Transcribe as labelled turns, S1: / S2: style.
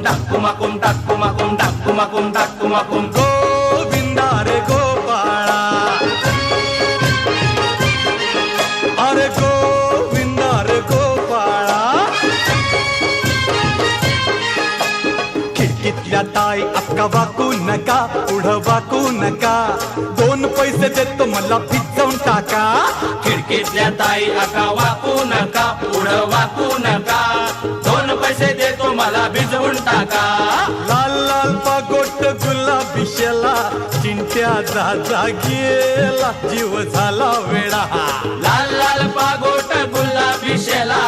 S1: टाकुमाकुम टाकुमाकुम टाकुमाकुम टाकुमाकुम
S2: गोविंदा रे गोपाळा, अरे गोविंदा रे गोपाळा. खिडकीतल्या ताई अक्का वाकू नका, पुढं वाकू नका, 2 पैसे देतो मला भिजवून टाका.
S1: खिडकीतल्या ताई आका वाकू नका, पुढं वाकू नका, 2 पैसे देतो मला भिजवून टाका.
S2: लाल लाल पागोट गुलाबी शेला, चिंट्या जा गेला, जीव झाला वेडा.
S1: लाल लाल पागोट गुलाबी शेला,